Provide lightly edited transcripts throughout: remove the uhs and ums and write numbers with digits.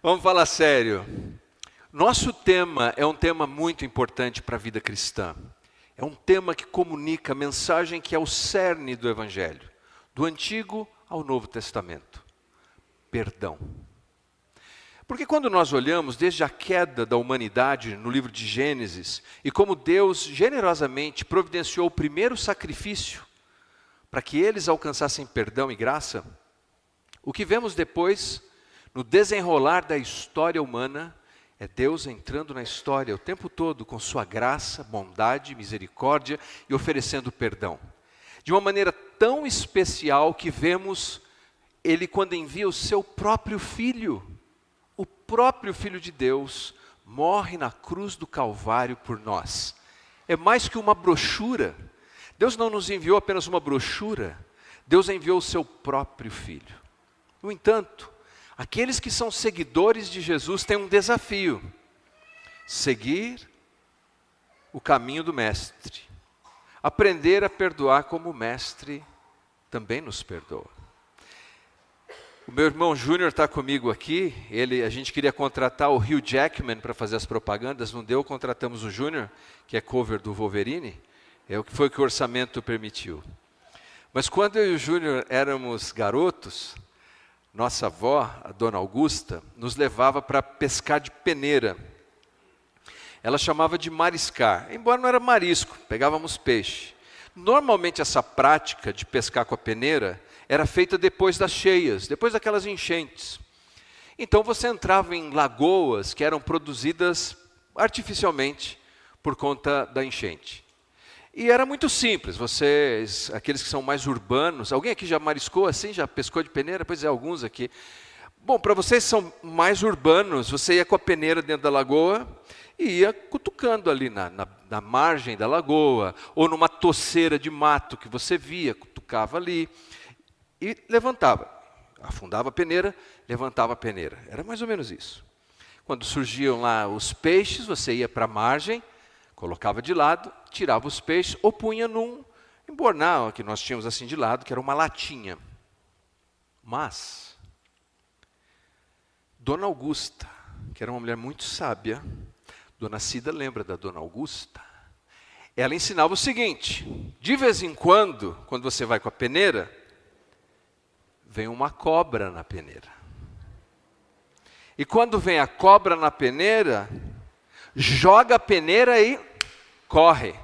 Vamos falar sério. Nosso tema é um tema muito importante para a vida cristã. É um tema que comunica a mensagem que é o cerne do Evangelho, do Antigo ao Novo Testamento. Perdão. Porque quando nós olhamos desde a queda da humanidade no livro de Gênesis, e como Deus generosamente providenciou o primeiro sacrifício para que eles alcançassem perdão e graça, o que vemos depois, no desenrolar da história humana, é Deus entrando na história o tempo todo com sua graça, bondade, misericórdia e oferecendo perdão. De uma maneira tão especial que vemos Ele quando envia o seu próprio Filho. O próprio Filho de Deus morre na cruz do Calvário por nós. É mais que uma brochura. Deus não nos enviou apenas uma brochura. Deus enviou o seu próprio Filho. No entanto, aqueles que são seguidores de Jesus têm um desafio: seguir o caminho do Mestre, aprender a perdoar como o Mestre também nos perdoa. O meu irmão Júnior está comigo aqui. A gente queria contratar o Hugh Jackman para fazer as propagandas, não deu, contratamos o Júnior, que é cover do Wolverine, é o que foi que o orçamento permitiu. Mas quando eu e o Júnior éramos garotos, nossa avó, a dona Augusta, nos levava para pescar de peneira. Ela chamava de mariscar, embora não era marisco, pegávamos peixe. Normalmente essa prática de pescar com a peneira era feita depois das cheias, depois daquelas enchentes. Então você entrava em lagoas que eram produzidas artificialmente por conta da enchente. E era muito simples, vocês, aqueles que são mais urbanos, alguém aqui já mariscou assim, já pescou de peneira? Pois é, alguns aqui. Bom, para vocês que são mais urbanos, você ia com a peneira dentro da lagoa e ia cutucando ali na margem da lagoa, ou numa toceira de mato que você via, cutucava ali e levantava. Afundava a peneira, levantava a peneira. Era mais ou menos isso. Quando surgiam lá os peixes, você ia para a margem, colocava de lado, tirava os peixes ou punha num embornal que nós tínhamos assim de lado, que era uma latinha. Mas Dona Augusta, que era uma mulher muito sábia, Dona Cida lembra da Dona Augusta, ela ensinava o seguinte: de vez em quando você vai com a peneira, vem uma cobra na peneira. E quando vem a cobra na peneira, joga a peneira e corre.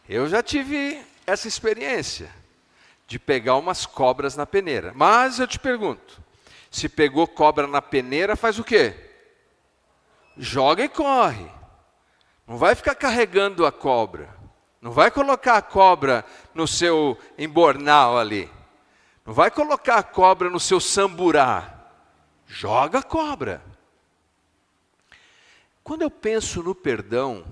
Eu já tive essa experiência de pegar umas cobras na peneira. Mas eu te pergunto, se pegou cobra na peneira, faz o quê? Joga e corre. Não vai ficar carregando a cobra. Não vai colocar a cobra no seu embornal ali. Não vai colocar a cobra no seu samburá. Joga a cobra. Quando eu penso no perdão,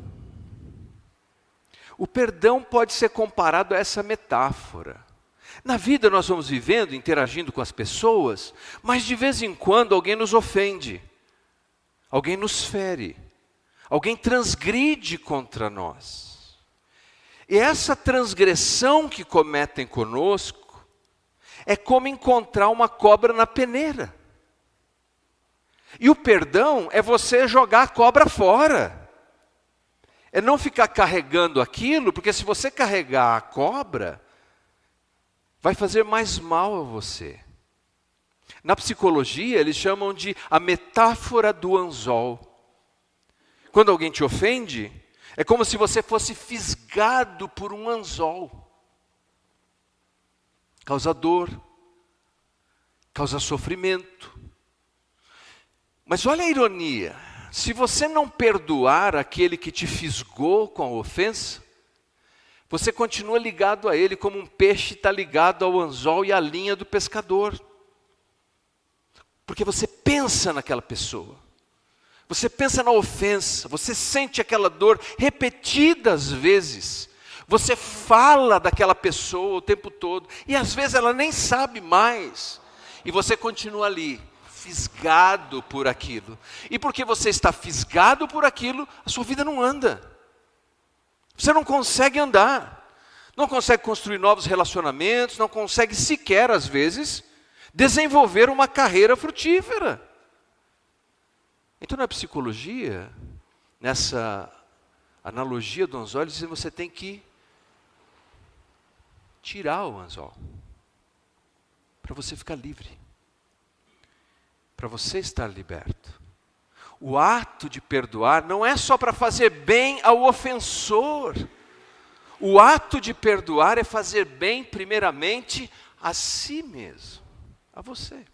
o perdão pode ser comparado a essa metáfora. Na vida nós vamos vivendo, interagindo com as pessoas, mas de vez em quando alguém nos ofende, alguém nos fere, alguém transgride contra nós. E essa transgressão que cometem conosco é como encontrar uma cobra na peneira. E o perdão é você jogar a cobra fora. É não ficar carregando aquilo, porque se você carregar a cobra, vai fazer mais mal a você. Na psicologia, eles chamam de a metáfora do anzol. Quando alguém te ofende, é como se você fosse fisgado por um anzol. Causa dor, causa sofrimento. Mas olha a ironia, se você não perdoar aquele que te fisgou com a ofensa, você continua ligado a ele como um peixe está ligado ao anzol e à linha do pescador. Porque você pensa naquela pessoa, você pensa na ofensa, você sente aquela dor repetidas vezes, você fala daquela pessoa o tempo todo, e às vezes ela nem sabe mais, e você continua ali, fisgado por aquilo. E porque você está fisgado por aquilo, a sua vida não anda. Você não consegue andar, não consegue construir novos relacionamentos, não consegue sequer, às vezes, desenvolver uma carreira frutífera. Então, na psicologia, nessa analogia do anzol, ele diz que você tem que tirar o anzol para você ficar livre, para você estar liberto. O ato de perdoar não é só para fazer bem ao ofensor. O ato de perdoar é fazer bem, primeiramente, a si mesmo, a você.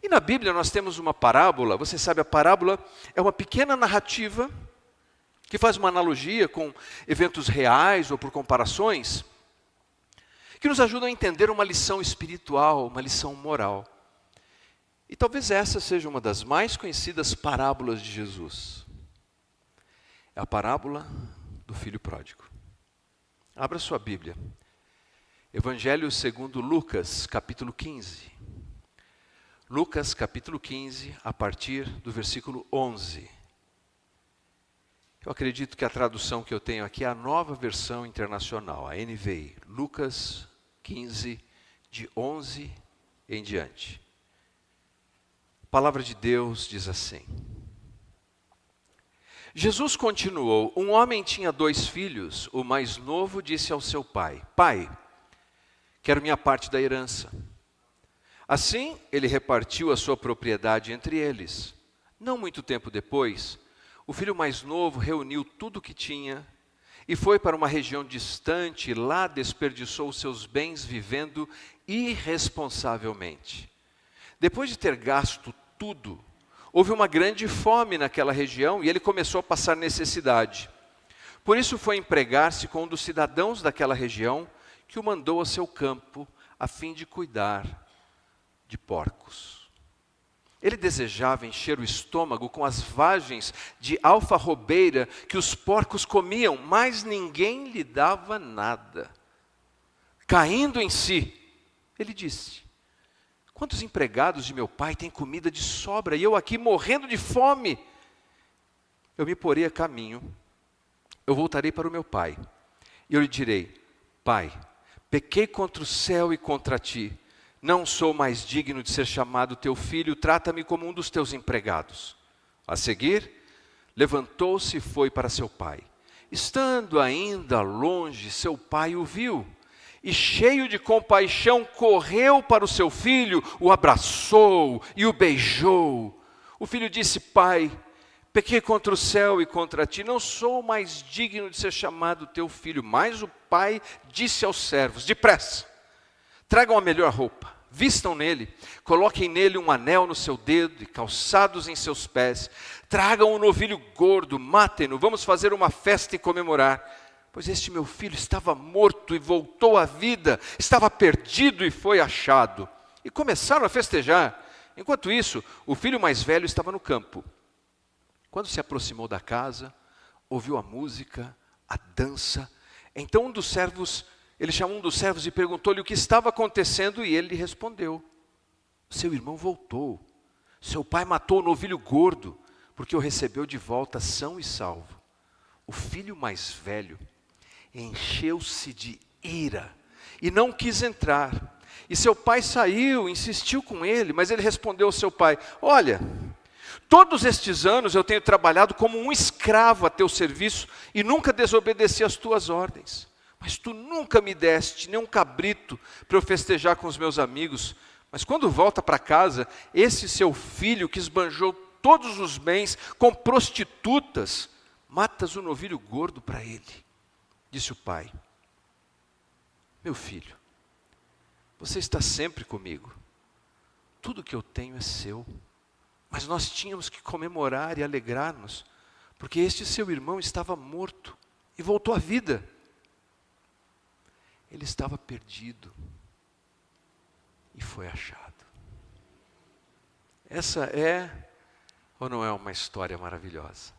E na Bíblia nós temos uma parábola, você sabe, a parábola é uma pequena narrativa que faz uma analogia com eventos reais ou por comparações, que nos ajudam a entender uma lição espiritual, uma lição moral. E talvez essa seja uma das mais conhecidas parábolas de Jesus. É a parábola do filho pródigo. Abra sua Bíblia. Evangelho segundo Lucas, capítulo 15. Lucas, capítulo 15, a partir do versículo 11. Eu acredito que a tradução que eu tenho aqui é a Nova Versão Internacional, a NVI. Lucas 15, de 11 em diante. A palavra de Deus diz assim. Jesus continuou, um homem tinha 2 filhos, o mais novo disse ao seu pai, pai, quero minha parte da herança. Assim, ele repartiu a sua propriedade entre eles. Não muito tempo depois, o filho mais novo reuniu tudo o que tinha e foi para uma região distante e lá desperdiçou os seus bens vivendo irresponsavelmente. Depois de ter gasto tudo, houve uma grande fome naquela região e ele começou a passar necessidade. Por isso foi empregar-se com um dos cidadãos daquela região que o mandou ao seu campo a fim de cuidar de porcos. Ele desejava encher o estômago com as vagens de alfarrobeira que os porcos comiam, mas ninguém lhe dava nada. Caindo em si, ele disse, quantos empregados de meu pai têm comida de sobra e eu aqui morrendo de fome? Eu me porei a caminho, eu voltarei para o meu pai e eu lhe direi, pai, pequei contra o céu e contra ti, não sou mais digno de ser chamado teu filho, trata-me como um dos teus empregados. A seguir, levantou-se e foi para seu pai. Estando ainda longe, seu pai o viu. E cheio de compaixão, correu para o seu filho, o abraçou e o beijou. O filho disse, pai, pequei contra o céu e contra ti, não sou mais digno de ser chamado teu filho. Mas o pai disse aos servos, depressa, tragam a melhor roupa, vistam nele, coloquem nele um anel no seu dedo e calçados em seus pés. Tragam um novilho gordo, matem-no, vamos fazer uma festa e comemorar. Pois este meu filho estava morto e voltou à vida, estava perdido e foi achado. E começaram a festejar. Enquanto isso, o filho mais velho estava no campo. Quando se aproximou da casa, ouviu a música, a dança. Então ele chamou um dos servos e perguntou-lhe o que estava acontecendo e ele lhe respondeu. Seu irmão voltou. Seu pai matou o novilho gordo, porque o recebeu de volta são e salvo. O filho mais velho encheu-se de ira e não quis entrar. E seu pai saiu, insistiu com ele, mas ele respondeu ao seu pai, olha, todos estes anos eu tenho trabalhado como um escravo a teu serviço e nunca desobedeci às tuas ordens. Mas tu nunca me deste nem um cabrito para eu festejar com os meus amigos. Mas quando volta para casa, esse seu filho que esbanjou todos os bens com prostitutas, matas o novilho gordo para ele. Disse o pai, meu filho, você está sempre comigo, tudo que eu tenho é seu, mas nós tínhamos que comemorar e alegrar-nos, porque este seu irmão estava morto e voltou à vida. Ele estava perdido e foi achado. Essa é ou não é uma história maravilhosa?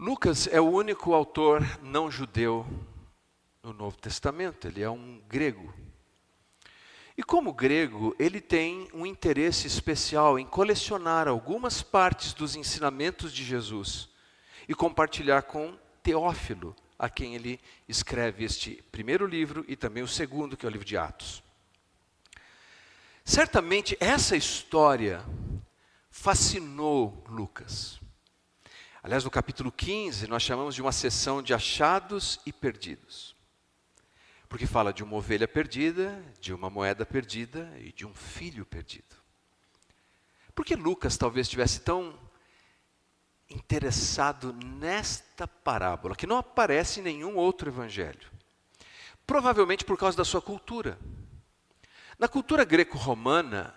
Lucas é o único autor não judeu no Novo Testamento, ele é um grego. E como grego, ele tem um interesse especial em colecionar algumas partes dos ensinamentos de Jesus e compartilhar com Teófilo, a quem ele escreve este primeiro livro e também o segundo, que é o livro de Atos. Certamente essa história fascinou Lucas. Aliás, no capítulo 15, nós chamamos de uma seção de achados e perdidos. Porque fala de uma ovelha perdida, de uma moeda perdida e de um filho perdido. Por que Lucas talvez estivesse tão interessado nesta parábola, que não aparece em nenhum outro evangelho? Provavelmente por causa da sua cultura. Na cultura greco-romana,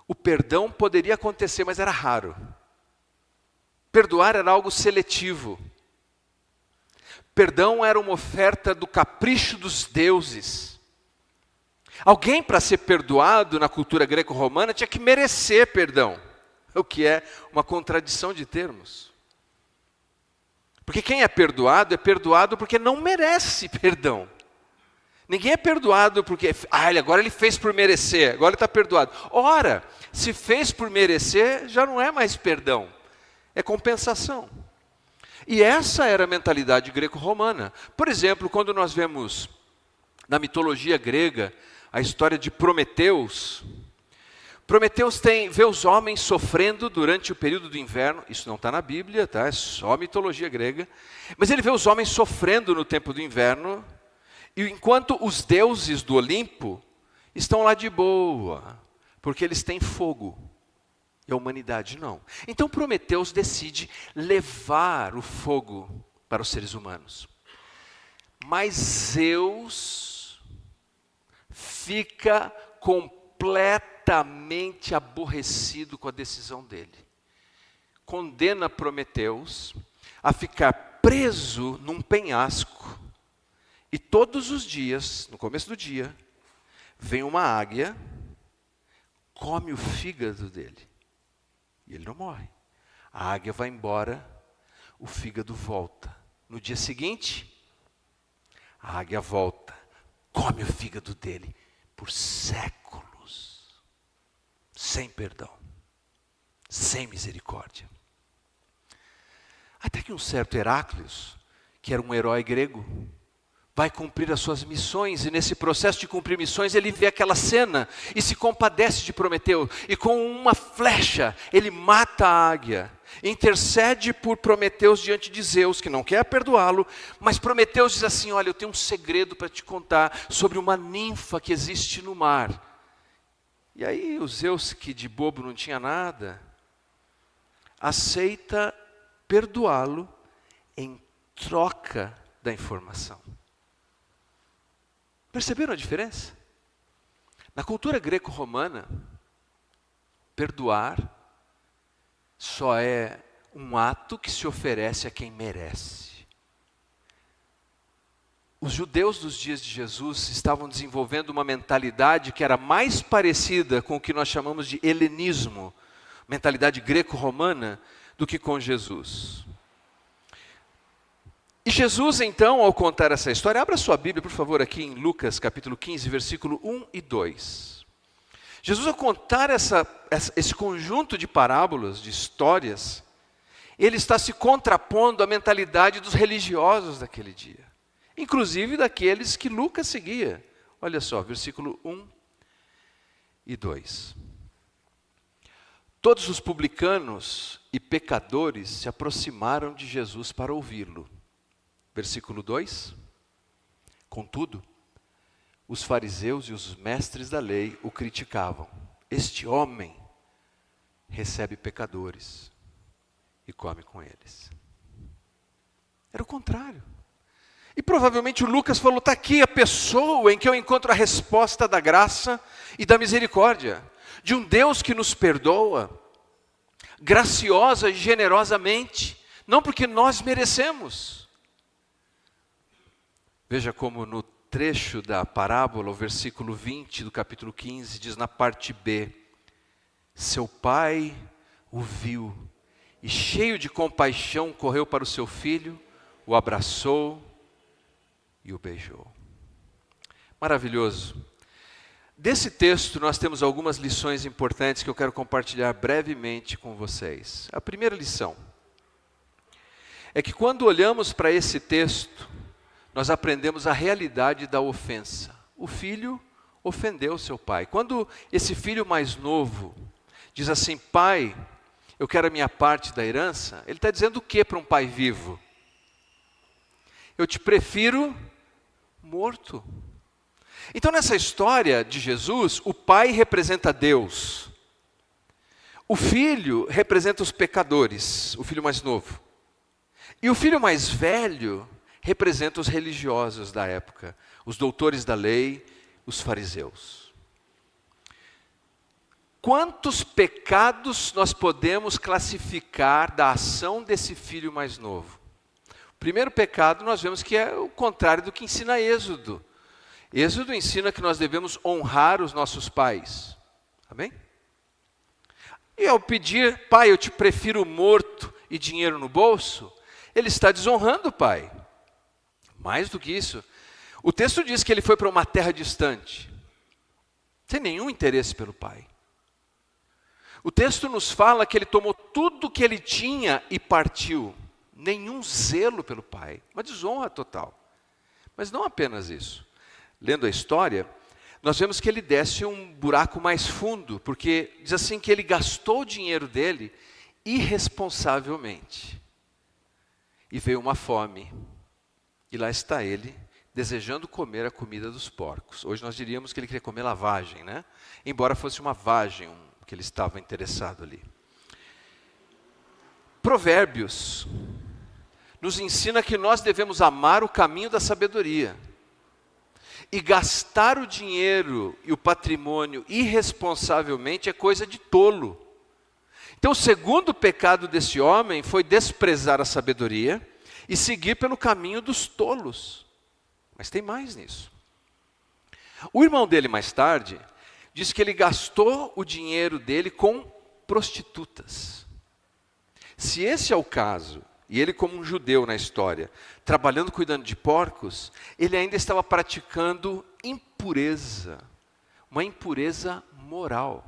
o perdão poderia acontecer, mas era raro. Perdoar era algo seletivo. Perdão era uma oferta do capricho dos deuses. Alguém, para ser perdoado na cultura greco-romana, tinha que merecer perdão, o que é uma contradição de termos. Porque quem é perdoado porque não merece perdão. Ninguém é perdoado porque, agora ele fez por merecer, agora ele está perdoado. Ora, se fez por merecer, já não é mais perdão, é compensação. E essa era a mentalidade greco-romana. Por exemplo, quando nós vemos na mitologia grega a história de Prometeus. Prometeus vê os homens sofrendo durante o período do inverno. Isso não está na Bíblia, tá? É só mitologia grega. Mas ele vê os homens sofrendo no tempo do inverno. E enquanto os deuses do Olimpo estão lá de boa, porque eles têm fogo. E a humanidade não. Então Prometeus decide levar o fogo para os seres humanos. Mas Zeus fica completamente aborrecido com a decisão dele. Condena Prometeus a ficar preso num penhasco. E todos os dias, no começo do dia, vem uma águia, come o fígado dele. E ele não morre. A águia vai embora, o fígado volta. No dia seguinte, a águia volta, come o fígado dele por séculos, sem perdão, sem misericórdia. Até que um certo Heráclios, que era um herói grego, vai cumprir as suas missões, e nesse processo de cumprir missões, ele vê aquela cena, e se compadece de Prometeu, e com uma flecha, ele mata a águia, intercede por Prometeus diante de Zeus, que não quer perdoá-lo, mas Prometeus diz assim, olha, eu tenho um segredo para te contar, sobre uma ninfa que existe no mar. E aí o Zeus, que de bobo não tinha nada, aceita perdoá-lo em troca da informação. Perceberam a diferença? Na cultura greco-romana, perdoar só é um ato que se oferece a quem merece. Os judeus dos dias de Jesus estavam desenvolvendo uma mentalidade que era mais parecida com o que nós chamamos de helenismo, mentalidade greco-romana, do que com Jesus. E Jesus, então, ao contar essa história, abra sua Bíblia, por favor, aqui em Lucas, capítulo 15, versículo 1 e 2. Jesus, ao contar esse conjunto de parábolas, de histórias, ele está se contrapondo à mentalidade dos religiosos daquele dia. Inclusive daqueles que Lucas seguia. Olha só, versículo 1 e 2. Todos os publicanos e pecadores se aproximaram de Jesus para ouvi-lo. Versículo 2. Contudo, os fariseus e os mestres da lei o criticavam. Este homem recebe pecadores e come com eles. Era o contrário. E provavelmente o Lucas falou, está aqui a pessoa em que eu encontro a resposta da graça e da misericórdia. De um Deus que nos perdoa, graciosa e generosamente, não porque nós merecemos. Veja como no trecho da parábola, o versículo 20 do capítulo 15, diz na parte B, seu pai o viu e cheio de compaixão correu para o seu filho, o abraçou e o beijou. Maravilhoso. Desse texto nós temos algumas lições importantes que eu quero compartilhar brevemente com vocês. A primeira lição é que quando olhamos para esse texto, nós aprendemos a realidade da ofensa. O filho ofendeu seu pai. Quando esse filho mais novo diz assim, pai, eu quero a minha parte da herança, ele está dizendo o que para um pai vivo? Eu te prefiro morto. Então, nessa história de Jesus, o pai representa Deus. O filho representa os pecadores, o filho mais novo. E o filho mais velho representa os religiosos da época, os doutores da lei, os fariseus. Quantos pecados nós podemos classificar da ação desse filho mais novo? O primeiro pecado nós vemos que é o contrário do que ensina Êxodo. Êxodo ensina que nós devemos honrar os nossos pais. Amém? E ao pedir, pai, eu te prefiro morto e dinheiro no bolso, ele está desonrando o pai. Mais do que isso, o texto diz que ele foi para uma terra distante, sem nenhum interesse pelo pai. O texto nos fala que ele tomou tudo que ele tinha e partiu. Nenhum zelo pelo pai, uma desonra total. Mas não apenas isso. Lendo a história, nós vemos que ele desce um buraco mais fundo, porque diz assim que ele gastou o dinheiro dele irresponsavelmente. E veio uma fome, e lá está ele, desejando comer a comida dos porcos. Hoje nós diríamos que ele queria comer lavagem, né? Embora fosse uma vagem que ele estava interessado ali. Provérbios nos ensina que nós devemos amar o caminho da sabedoria. E gastar o dinheiro e o patrimônio irresponsavelmente é coisa de tolo. Então, o segundo pecado desse homem foi desprezar a sabedoria e seguir pelo caminho dos tolos. Mas tem mais nisso. O irmão dele, mais tarde, diz que ele gastou o dinheiro dele com prostitutas. Se esse é o caso, e ele como um judeu na história, trabalhando cuidando de porcos, ele ainda estava praticando impureza, uma impureza moral.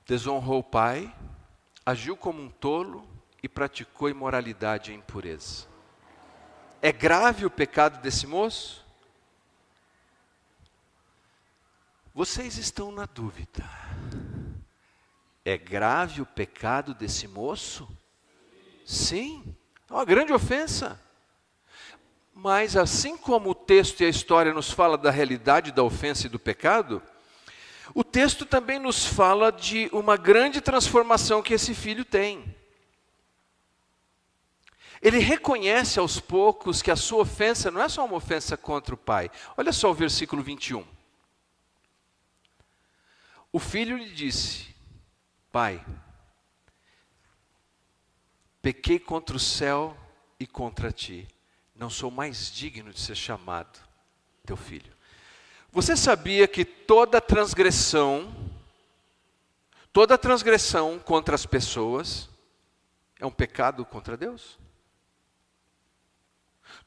Desonrou o pai, agiu como um tolo e praticou imoralidade e impureza. É grave o pecado desse moço? Vocês estão na dúvida. É grave o pecado desse moço? Sim, é uma grande ofensa. Mas assim como o texto e a história nos fala da realidade da ofensa e do pecado, o texto também nos fala de uma grande transformação que esse filho tem. Ele reconhece aos poucos que a sua ofensa não é só uma ofensa contra o pai. Olha só o versículo 21. O filho lhe disse: pai, pequei contra o céu e contra ti. Não sou mais digno de ser chamado teu filho. Você sabia que toda transgressão contra as pessoas é um pecado contra Deus?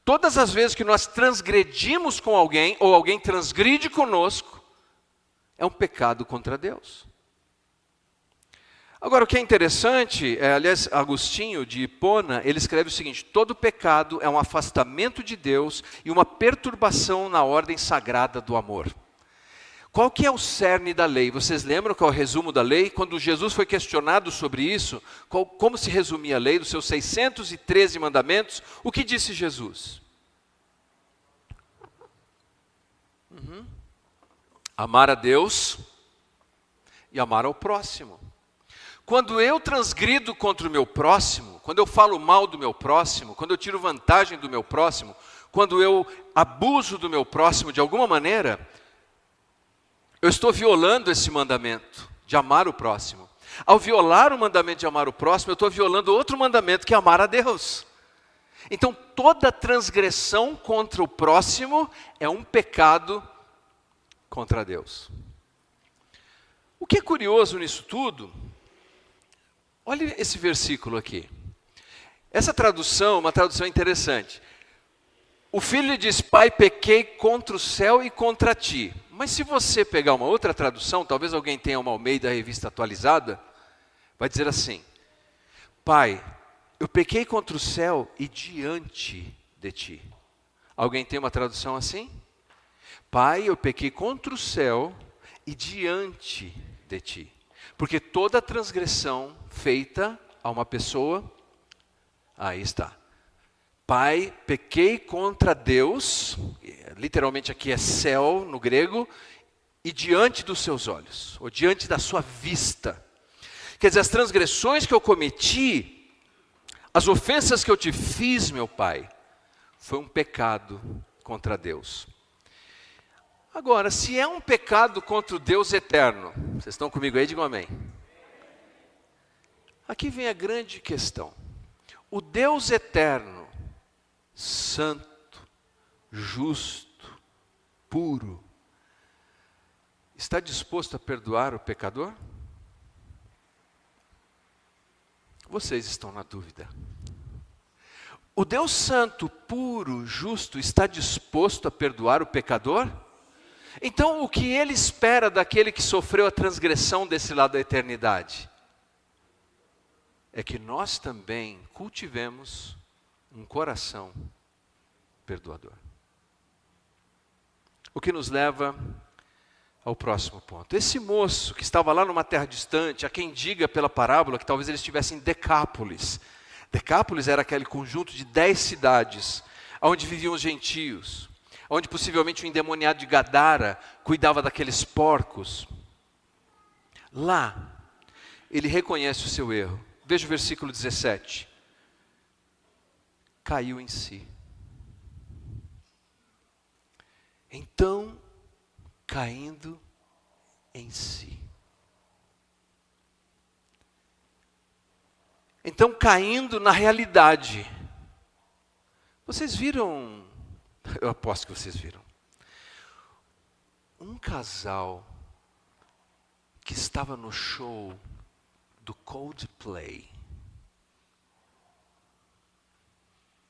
Todas as vezes que nós transgredimos com alguém, ou alguém transgride conosco, é um pecado contra Deus. Agora, o que é interessante, aliás, Agostinho de Hipona, ele escreve o seguinte: todo pecado é um afastamento de Deus e uma perturbação na ordem sagrada do amor. Qual que é o cerne da lei? Vocês lembram qual é o resumo da lei? Quando Jesus foi questionado sobre isso, como se resumia a lei dos seus 613 mandamentos, o que disse Jesus? Amar a Deus e amar ao próximo. Quando eu transgrido contra o meu próximo, quando eu falo mal do meu próximo, quando eu tiro vantagem do meu próximo, quando eu abuso do meu próximo de alguma maneira, eu estou violando esse mandamento de amar o próximo. Ao violar o mandamento de amar o próximo, eu estou violando outro mandamento que é amar a Deus. Então, toda transgressão contra o próximo é um pecado contra Deus. O que é curioso nisso tudo, olha esse versículo aqui. Essa tradução é uma tradução interessante. O filho lhe diz: pai, pequei contra o céu e contra ti. Mas se você pegar uma outra tradução, talvez alguém tenha uma Almeida Revista Atualizada, vai dizer assim: pai, eu pequei contra o céu e diante de ti. Alguém tem uma tradução assim? Pai, eu pequei contra o céu e diante de ti. Porque toda transgressão feita a uma pessoa, aí está. Pai, pequei contra Deus, literalmente aqui é céu no grego, e diante dos seus olhos, ou diante da sua vista. Quer dizer, as transgressões que eu cometi, as ofensas que eu te fiz, meu Pai, foi um pecado contra Deus. Agora, se é um pecado contra o Deus eterno, vocês estão comigo aí? Digam amém. Aqui vem a grande questão. O Deus eterno, santo, justo, puro, está disposto a perdoar o pecador? Vocês estão na dúvida. O Deus santo, puro, justo, está disposto a perdoar o pecador? Então, o que ele espera daquele que sofreu a transgressão desse lado da eternidade? É que nós também cultivemos um coração perdoador. O que nos leva ao próximo ponto. Esse moço que estava lá numa terra distante, há quem diga pela parábola que talvez ele estivesse em Decápolis. Decápolis era aquele conjunto de 10 cidades, onde viviam os gentios, onde possivelmente o endemoniado de Gadara cuidava daqueles porcos. Lá, ele reconhece o seu erro. Veja o versículo 17. Caiu em si. Então, caindo em si. Então, caindo na realidade. Vocês viram, eu aposto que vocês viram, um casal que estava no show do Coldplay.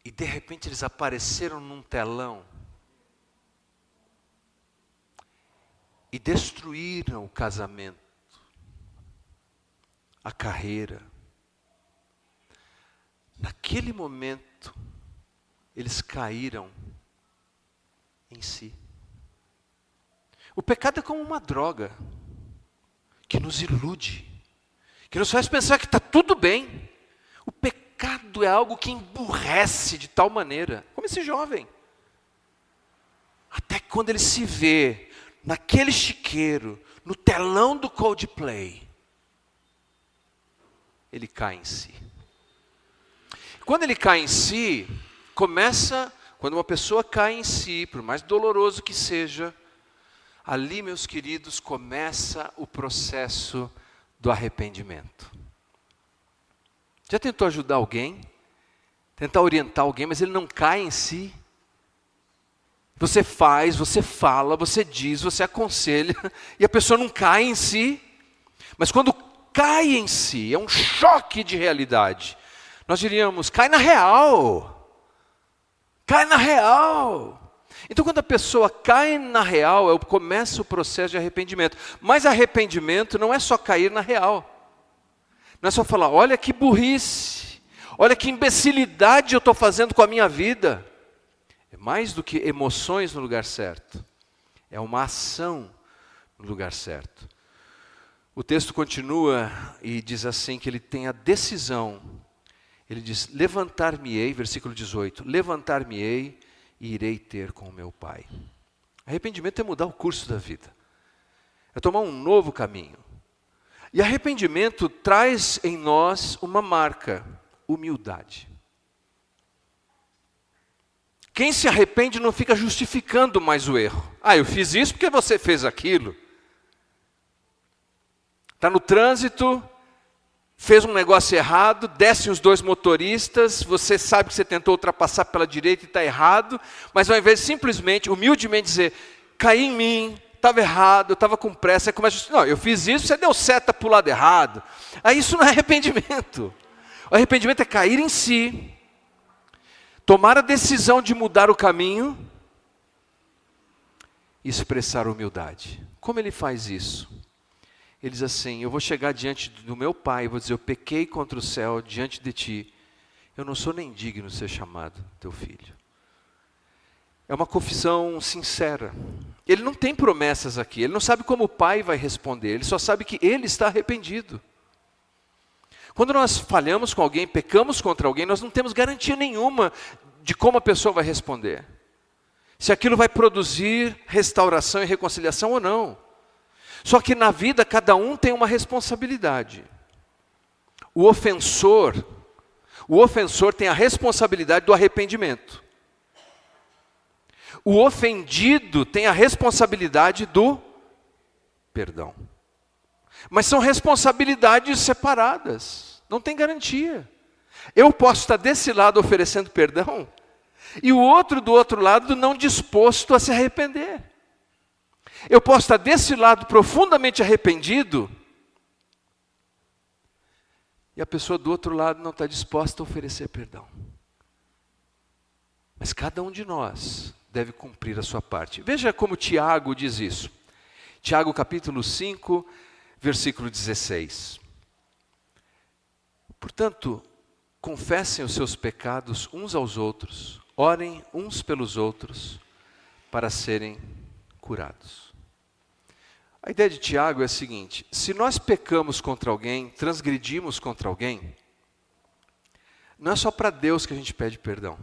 E de repente eles apareceram num telão e destruíram o casamento, a carreira. Naquele momento, eles caíram em si. O pecado é como uma droga que nos ilude, que nos faz pensar que está tudo bem. O pecado é algo que emburrece de tal maneira, como esse jovem. Até que quando ele se vê naquele chiqueiro, no telão do Coldplay, ele cai em si. Quando ele cai em si, quando uma pessoa cai em si, por mais doloroso que seja, ali, meus queridos, começa o processo do arrependimento. Já tentou ajudar alguém? Tentar orientar alguém, mas ele não cai em si? Você faz, você fala, você diz, você aconselha, e a pessoa não cai em si. Mas quando cai em si, é um choque de realidade. Nós diríamos, cai na real. Cai na real. Então, quando a pessoa cai na real, começa o processo de arrependimento. Mas arrependimento não é só cair na real. Não é só falar, olha que burrice, olha que imbecilidade eu estou fazendo com a minha vida. É mais do que emoções no lugar certo. É uma ação no lugar certo. O texto continua e diz assim, que ele tem a decisão. Ele diz, levantar-me-ei, versículo 18, levantar-me-ei e irei ter com o meu Pai. Arrependimento é mudar o curso da vida. É tomar um novo caminho. E arrependimento traz em nós uma marca, humildade. Quem se arrepende não fica justificando mais o erro. Eu fiz isso porque você fez aquilo. Está no trânsito, fez um negócio errado, descem os 2 motoristas, você sabe que você tentou ultrapassar pela direita e está errado, mas ao invés de simplesmente, humildemente dizer, caí em mim, estava errado, eu estava com pressa, aí começa a dizer, não, eu fiz isso, você deu seta para o lado errado. Aí isso não é arrependimento. O arrependimento é cair em si, tomar a decisão de mudar o caminho e expressar humildade. Como ele faz isso? Ele diz assim, eu vou chegar diante do meu Pai e vou dizer, eu pequei contra o céu diante de ti. Eu não sou nem digno de ser chamado teu filho. É uma confissão sincera. Ele não tem promessas aqui, ele não sabe como o pai vai responder, ele só sabe que ele está arrependido. Quando nós falhamos com alguém, pecamos contra alguém, nós não temos garantia nenhuma de como a pessoa vai responder. Se aquilo vai produzir restauração e reconciliação ou não. Só que na vida cada um tem uma responsabilidade. O ofensor tem a responsabilidade do arrependimento. O ofendido tem a responsabilidade do perdão. Mas são responsabilidades separadas, não tem garantia. Eu posso estar desse lado oferecendo perdão, e o outro do outro lado não disposto a se arrepender. Eu posso estar desse lado profundamente arrependido, e a pessoa do outro lado não está disposta a oferecer perdão. Mas cada um de nós deve cumprir a sua parte. Veja como Tiago diz isso. Tiago capítulo 5, versículo 16. Portanto, confessem os seus pecados uns aos outros, orem uns pelos outros, para serem curados. A ideia de Tiago é a seguinte: se nós pecamos contra alguém, transgredimos contra alguém, não é só para Deus que a gente pede perdão.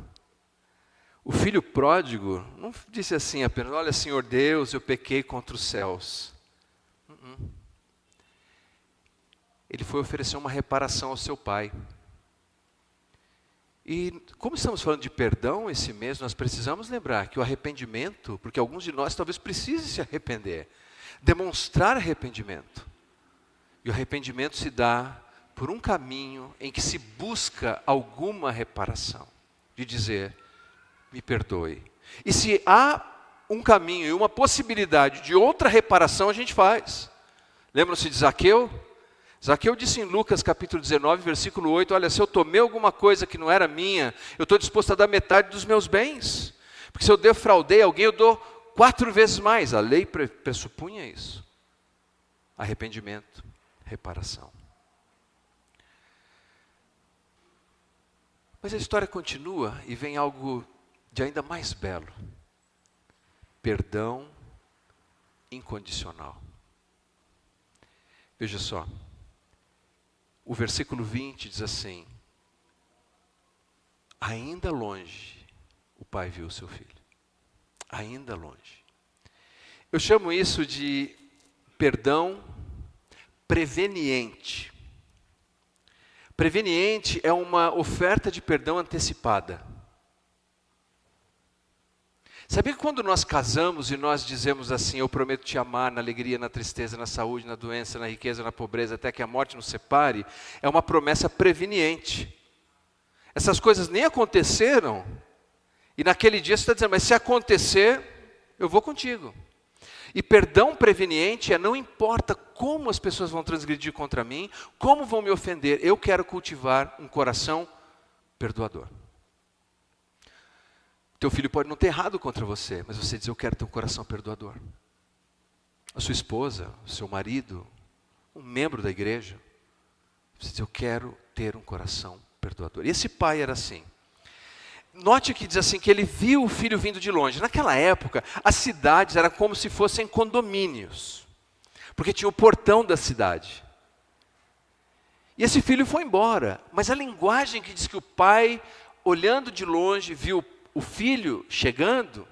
O filho pródigo não disse assim apenas: olha, Senhor Deus, eu pequei contra os céus. Ele foi oferecer uma reparação ao seu pai. E como estamos falando de perdão esse mês, nós precisamos lembrar que o arrependimento, porque alguns de nós talvez precisem se arrepender, demonstrar arrependimento. E o arrependimento se dá por um caminho em que se busca alguma reparação, de dizer: me perdoe. E se há um caminho e uma possibilidade de outra reparação, a gente faz. Lembram-se de Zaqueu? Zaqueu disse em Lucas capítulo 19, versículo 8, olha, se eu tomei alguma coisa que não era minha, eu estou disposto a dar metade dos meus bens. Porque se eu defraudei alguém, eu dou 4 vezes mais. A lei pressupunha isso. Arrependimento, reparação. Mas a história continua e vem algo de ainda mais belo. Perdão incondicional. Veja só. O versículo 20 diz assim: ainda longe o pai viu o seu filho. Ainda longe. Eu chamo isso de perdão preveniente. Preveniente é uma oferta de perdão antecipada. Sabia que quando nós casamos e nós dizemos assim: eu prometo te amar na alegria, na tristeza, na saúde, na doença, na riqueza, na pobreza, até que a morte nos separe, é uma promessa preveniente. Essas coisas nem aconteceram, e naquele dia você está dizendo: mas se acontecer, eu vou contigo. E perdão preveniente é: não importa como as pessoas vão transgredir contra mim, como vão me ofender, eu quero cultivar um coração perdoador. Teu filho pode não ter errado contra você, mas você diz: eu quero ter um coração perdoador. A sua esposa, o seu marido, um membro da igreja, você diz: eu quero ter um coração perdoador. E esse pai era assim. Note que diz assim, que ele viu o filho vindo de longe. Naquela época, as cidades eram como se fossem condomínios, porque tinha o portão da cidade. E esse filho foi embora, mas a linguagem que diz que o pai, olhando de longe, viu o filho chegando,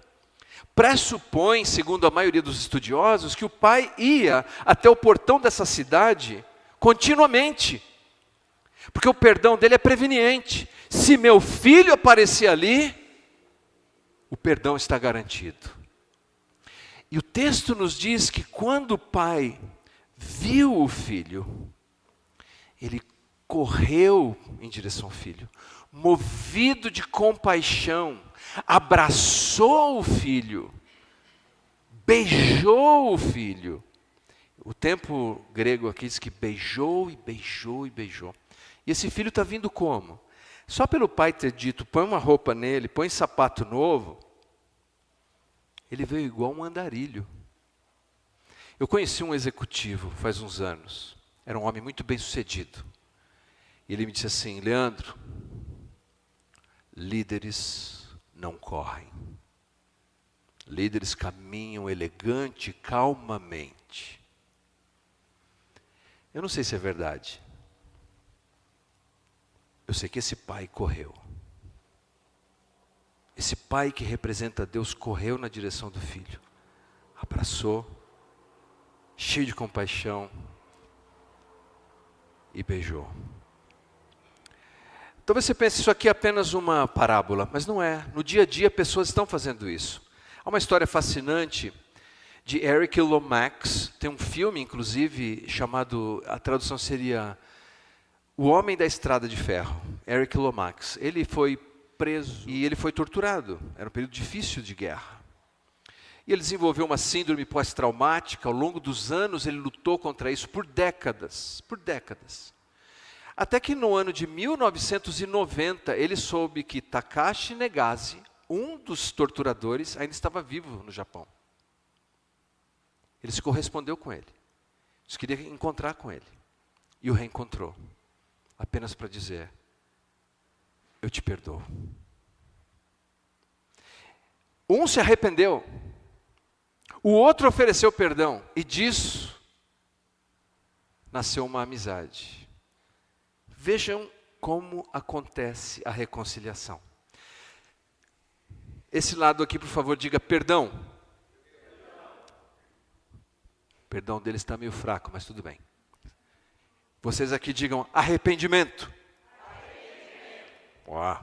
pressupõe, segundo a maioria dos estudiosos, que o pai ia até o portão dessa cidade continuamente. Porque o perdão dele é preveniente. Se meu filho aparecer ali, o perdão está garantido. E o texto nos diz que quando o pai viu o filho, ele correu em direção ao filho, movido de compaixão, abraçou o filho, beijou o filho. O tempo grego aqui diz que beijou e beijou e beijou. E esse filho está vindo como? Só pelo pai ter dito: põe uma roupa nele, põe sapato novo, ele veio igual um andarilho. Eu conheci um executivo faz uns anos, era um homem muito bem sucedido. E ele me disse assim: Leandro, líderes não correm, Líderes caminham elegante e calmamente. Eu não sei se é verdade. Eu sei que esse pai correu. Esse pai que representa Deus correu na direção do filho. Abraçou, cheio de compaixão, e beijou. Talvez você pense, isso aqui é apenas uma parábola, mas não é. No dia a dia, pessoas estão fazendo isso. Há uma história fascinante de Eric Lomax, tem um filme, inclusive, chamado, a tradução seria O Homem da Estrada de Ferro, Eric Lomax. Ele foi preso e ele foi torturado, era um período difícil de guerra. E ele desenvolveu uma síndrome pós-traumática, ao longo dos anos ele lutou contra isso por décadas. Até que no ano de 1990, ele soube que Takashi Negase, um dos torturadores, ainda estava vivo no Japão. Ele se correspondeu com ele. Ele queria encontrar com ele. E o reencontrou. Apenas para dizer, eu te perdoo. Um se arrependeu. O outro ofereceu perdão. E disso nasceu uma amizade. Vejam como acontece a reconciliação. Esse lado aqui, por favor, diga perdão. O perdão dele está meio fraco, mas tudo bem. Vocês aqui digam arrependimento. Uau.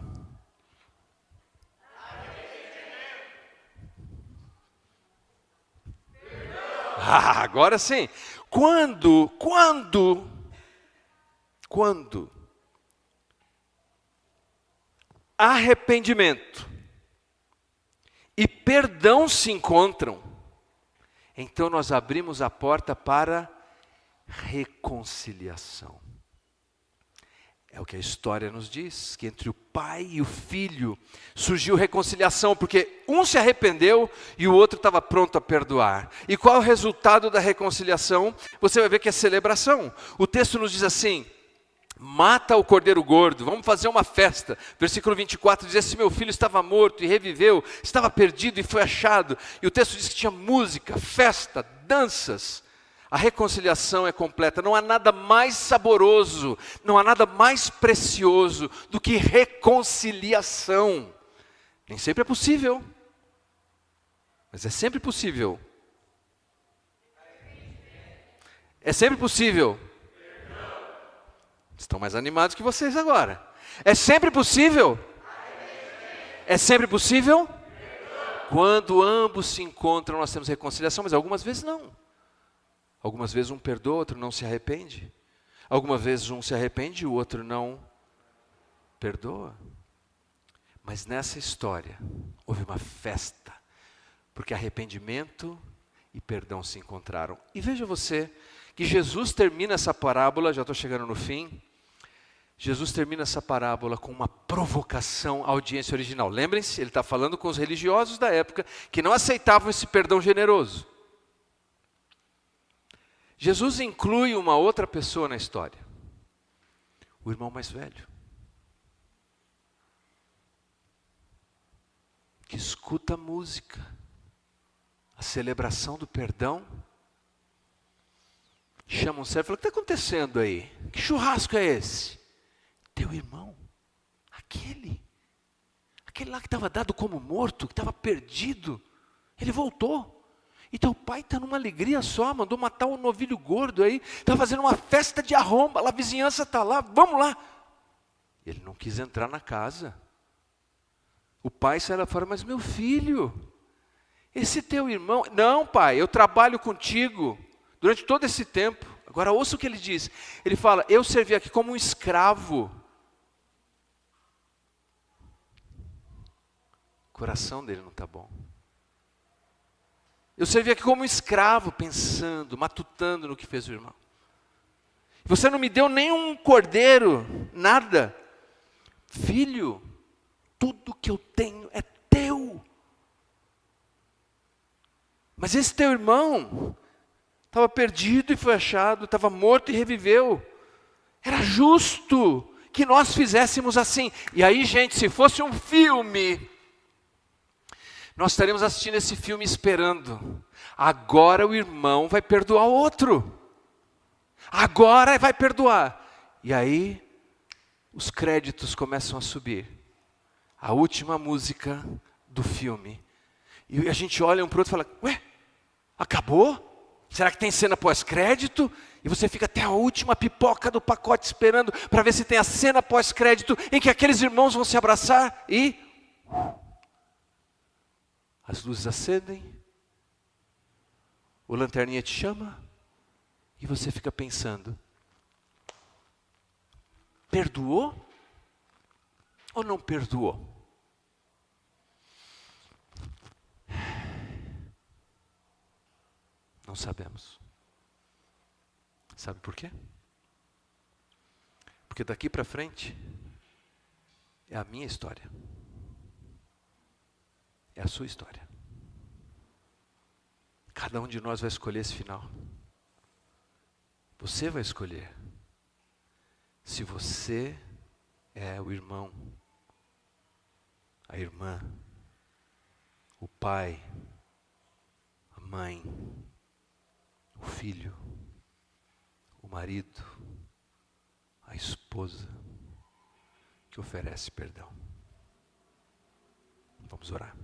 Agora sim. Quando arrependimento e perdão se encontram, então nós abrimos a porta para reconciliação. É o que a história nos diz, que entre o pai e o filho surgiu reconciliação, porque um se arrependeu e o outro estava pronto a perdoar. E qual é o resultado da reconciliação? Você vai ver que é celebração. O texto nos diz assim, mata o cordeiro gordo, vamos fazer uma festa. Versículo 24 diz, esse meu filho estava morto e reviveu, estava perdido e foi achado. E o texto diz que tinha música, festa, danças. A reconciliação é completa, não há nada mais saboroso, não há nada mais precioso do que reconciliação. Nem sempre é possível, mas é sempre possível. É sempre possível. Estão mais animados que vocês agora. É sempre possível? É sempre possível? Quando ambos se encontram, nós temos reconciliação, mas algumas vezes não. Algumas vezes um perdoa, outro não se arrepende. Algumas vezes um se arrepende e o outro não perdoa. Mas nessa história, houve uma festa, porque arrependimento e perdão se encontraram. E veja você, que Jesus termina essa parábola, já estou chegando no fim, Jesus termina essa parábola com uma provocação à audiência original. Lembrem-se, ele está falando com os religiosos da época, que não aceitavam esse perdão generoso. Jesus inclui uma outra pessoa na história, o irmão mais velho, que escuta a música, a celebração do perdão, chama um servo e fala, o que está acontecendo aí? Que churrasco é esse? Teu irmão, aquele lá que estava dado como morto, que estava perdido, ele voltou. E teu pai está numa alegria só, mandou matar um novilho gordo aí, está fazendo uma festa de arromba, a vizinhança está lá, vamos lá. Ele não quis entrar na casa. O pai sai lá fora, mas meu filho, esse teu irmão, não pai, eu trabalho contigo durante todo esse tempo. Agora ouça o que ele diz, ele fala, eu servi aqui como um escravo. O coração dele não está bom. Eu servi aqui como um escravo, pensando, matutando no que fez o irmão. Você não me deu nenhum cordeiro, nada. Filho, tudo que eu tenho é teu. Mas esse teu irmão estava perdido e foi achado, estava morto e reviveu. Era justo que nós fizéssemos assim. E aí, gente, se fosse um filme, nós estaremos assistindo esse filme esperando. Agora o irmão vai perdoar o outro. Agora vai perdoar. E aí, os créditos começam a subir. A última música do filme. E a gente olha um para o outro e fala, ué, acabou? Será que tem cena pós-crédito? E você fica até a última pipoca do pacote esperando para ver se tem a cena pós-crédito em que aqueles irmãos vão se abraçar e... as luzes acendem, o lanterninha te chama e você fica pensando, perdoou ou não perdoou? Não sabemos. Sabe por quê? Porque daqui para frente é a minha história. É a sua história. Cada um de nós vai escolher esse final. Você vai escolher se você é o irmão, a irmã, o pai, a mãe, o filho, o marido, a esposa que oferece perdão. Vamos orar.